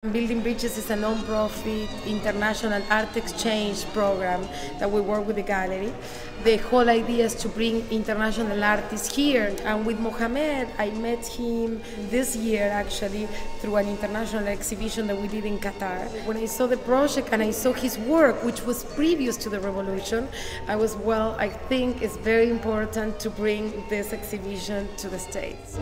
Building Bridges is a non-profit international art exchange program that we work with the gallery. The whole idea is to bring international artists here, and with Mohamed, I met him this year actually through an international exhibition that we did in Qatar. When I saw the project and I saw his work, which was previous to the revolution, I was, well, I think it's very important to bring this exhibition to the States.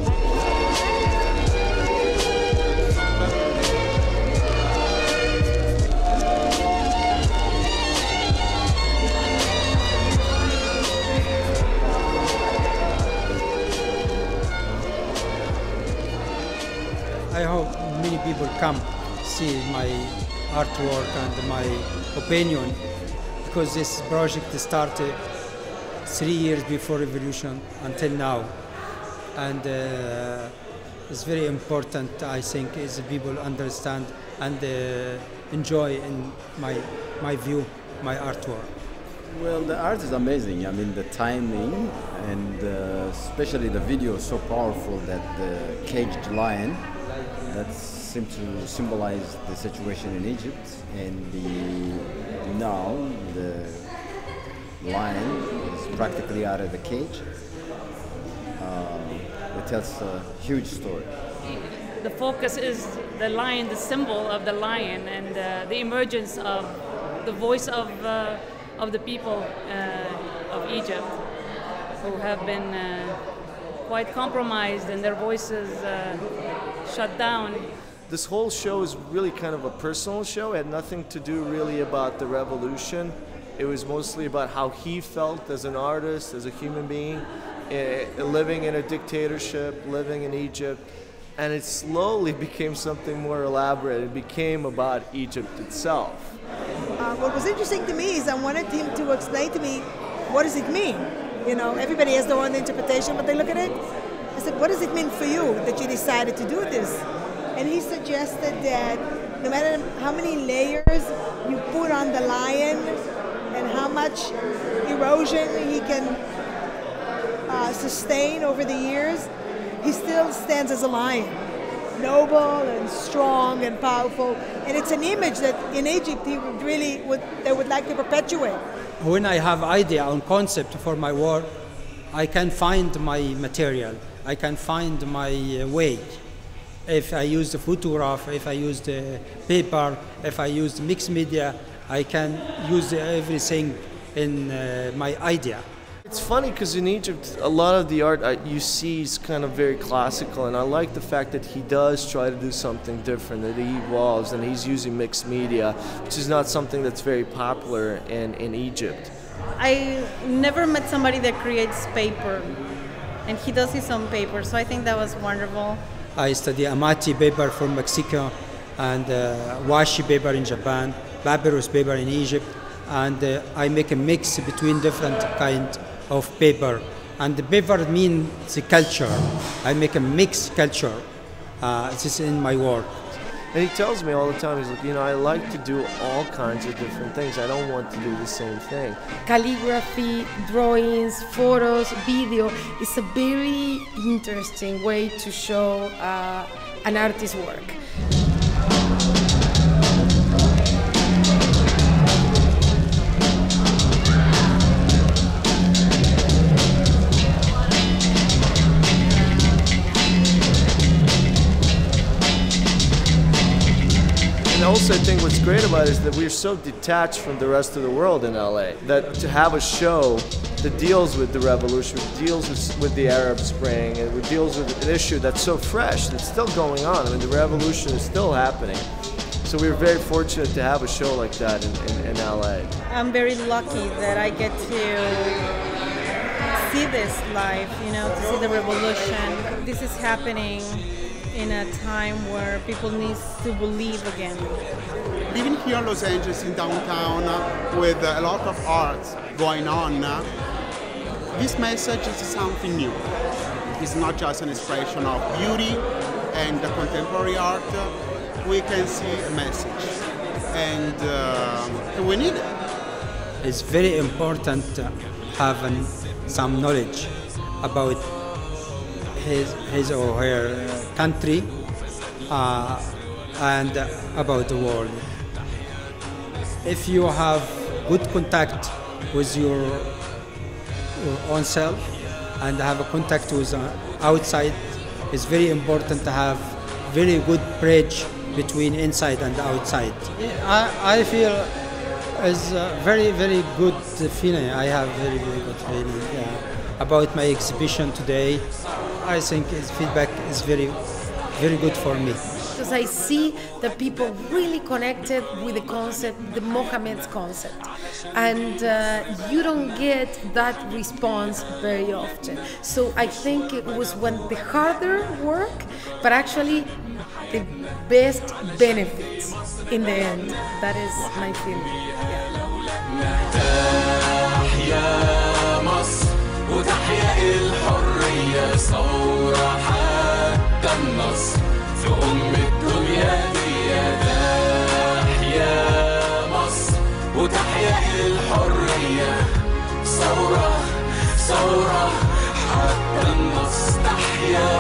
I hope many people come see my artwork and my opinion, because this project started 3 years before revolution until now, and it's very important, I think, is people understand and enjoy in my view, my artwork. Well, the art is amazing. I mean, the timing and especially the video is so powerful, that the caged lion that seems to symbolize the situation in Egypt, and now the lion is practically out of the cage. It tells a huge story. The focus is the lion, the symbol of the lion, and the emergence of the voice of the people of Egypt, who have been quite compromised and their voices shut down. This whole show is really kind of a personal show. It had nothing to do really about the revolution. It was mostly about how he felt as an artist, as a human being, living in a dictatorship, living in Egypt. And it slowly became something more elaborate. It became about Egypt itself. What was interesting to me is I wanted him to explain to me, what does it mean? You know, everybody has their own interpretation, but they look at it. I said, what does it mean for you that you decided to do this? And he suggested that no matter how many layers you put on the lion and how much erosion he can sustain over the years, he still stands as a lion, noble and strong and powerful. And it's an image that in Egypt they would like to perpetuate. When I have idea on concept for my work, I can find my material, I can find my way. If I use the photograph, if I use the paper, if I use mixed media, I can use everything in my idea. It's funny because in Egypt, a lot of the art you see is kind of very classical, and I like the fact that he does try to do something different, that he evolves, and he's using mixed media, which is not something that's very popular in Egypt. I never met somebody that creates paper, and he does his own paper, so I think that was wonderful. I study amati paper from Mexico, and washi paper in Japan, papyrus paper in Egypt, and I make a mix between different kinds of paper. And the paper means the culture. I make a mixed culture. This is in my work. And he tells me all the time, he's like, you know, I like to do all kinds of different things. I don't want to do the same thing. Calligraphy, drawings, photos, video is a very interesting way to show an artist's work. And also, I think what's great about it is that we're so detached from the rest of the world in LA, that to have a show that deals with the revolution, deals with the Arab Spring, and it deals with an issue that's so fresh, that's still going on. I mean, the revolution is still happening. So we're very fortunate to have a show like that in LA. I'm very lucky that I get to see this live, you know, to see the revolution. This is happening in a time where people need to believe again. Living here in Los Angeles, in downtown, with a lot of art going on, this message is something new. It's not just an expression of beauty and contemporary art. We can see a message, and we need it. It's very important to have some knowledge about his or her country, and about the world. If you have good contact with your own self and have a contact with outside, it's very important to have very good bridge between inside and outside. I feel it's a very, very good feeling. I have very, very good feeling about my exhibition today. I think its feedback is very, very good for me. Because I see that people really connected with the concept, the Mohamed's concept. And you don't get that response very often. So I think it was the harder work, but actually the best benefits in the end. That is my feeling. في الدنيا دي تحيا مصر وتحيا الحرية ثورة حتى النصر تحيا